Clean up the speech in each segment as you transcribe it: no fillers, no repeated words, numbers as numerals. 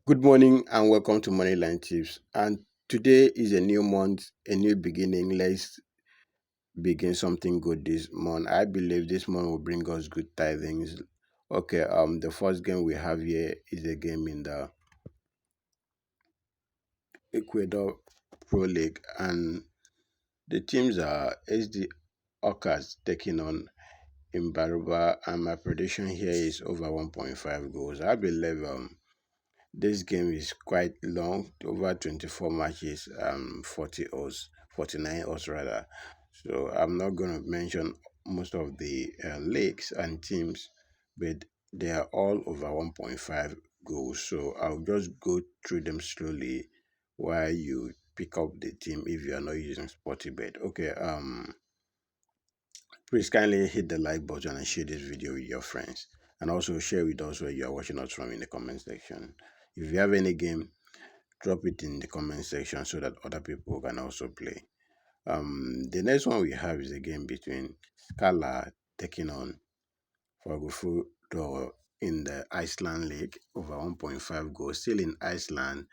Good morning and welcome to Moneyline Tips. And today is a new month, a new beginning. Let's begin something good this month. I believe this month will bring us good tidings. Okay, the first game we have here is a game in the Ecuador Pro League, and the teams are SD Okas taking on Imbaruba, and my prediction here is over 1.5 goals. I believe this game is quite long, over 24 matches, 40 hours, 49 hours rather. So I'm not going to mention most of the leagues and teams, but they are all over 1.5 goals. So I'll just go through them slowly while you pick up the team if you are not using Sportybet. Okay, please kindly hit the like button and share this video with your friends. And also share with us where you are watching us from in the comment section. If you have any game, drop it in the comment section so that other people can also play. The next one we have is a game between Scala taking on Fagufudo in the Iceland League over 1.5 goals. Still in Iceland,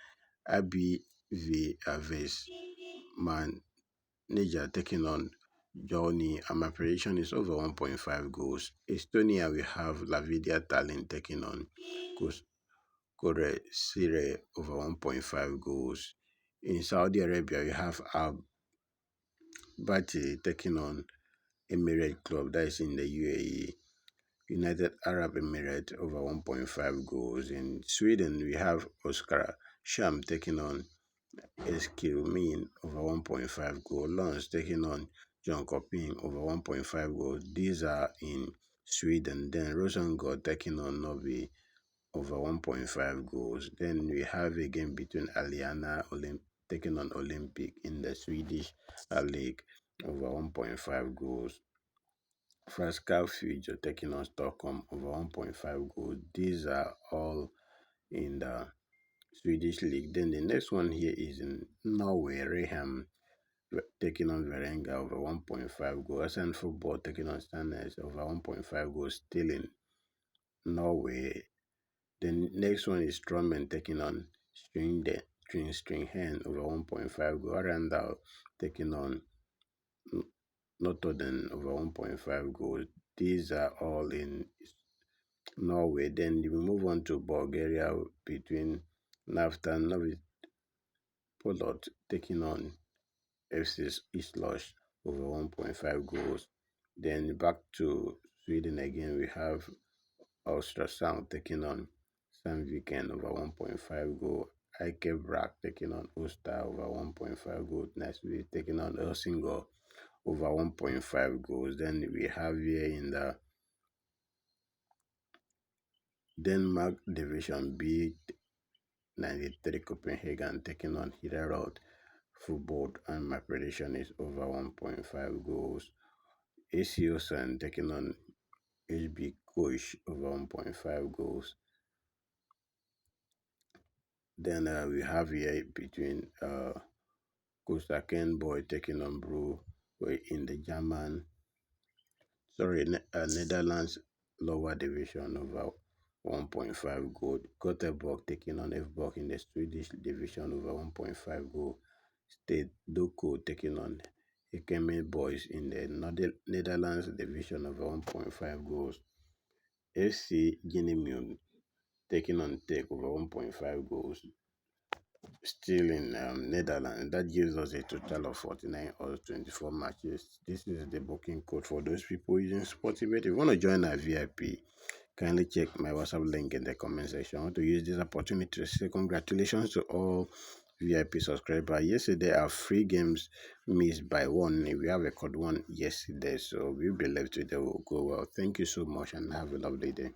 ABV Aves Manager taking on Johnny, and my prediction is over 1.5 goals. Estonia, we have Lavidia Tallinn taking on Kore Sire over 1.5 goals. In Saudi Arabia, we have Al Bati taking on Emirate Club, that is in the UAE. United Arab Emirates over 1.5 goals. In Sweden, we have Oscar Sham taking on Eskilmin over 1.5 goals. Lons taking on John Coping over 1.5 goals. These are in Sweden. Then Rosengård taking on Novi over 1.5 goals. Then we have a game between Aliana taking on Olympic in the Swedish league over 1.5 goals. Frascal Future taking on Stockholm over 1.5 goals. These are all in the Swedish league. Then the next one here is in Norway. Reham taking on Varenga over 1.5 goals. And football taking on Sandnes over 1.5 goals. Still in Norway. The next one is Strongman taking on Stringhand over 1.5 goal. Arendal taking on Notodden over 1.5 goals. These are all in Norway. Then we move on to Bulgaria between Naftan Novi Polot taking on FC Islos over 1.5 goals. Then back to Sweden again, we have Ultrasound taking on Sandviken over 1.5 goal. Ikebrak taking on Ulster over 1.5 goals. Next week taking on Helsingor over 1.5 goals. Then we have here in the Denmark Division B 93 Copenhagen taking on Hillerød Football, and my prediction is over 1.5 goals. AC Osen taking on HB Koch over 1.5 goals. Then we have here between Costa Boy taking on Brew in the Netherlands lower division over 1.5 goal. Gothenburg taking on FBOK in the Swedish division over 1.5 goal. State Doko taking on Ekeme Boys in the Netherlands division over 1.5 goals. FC Guinea taking on Tech over 1.5 goals. Still in Netherlands, that gives us a total of 49 or 24 matches. This is the booking code for those people using Sportybet. If you want to join our VIP, kindly check my WhatsApp link in the comment section. I want to use this opportunity to say congratulations to all VIP subscribers. Yesterday, our free games missed by one. We have a code one yesterday, so we believe today will go well. Thank you so much and have a lovely day.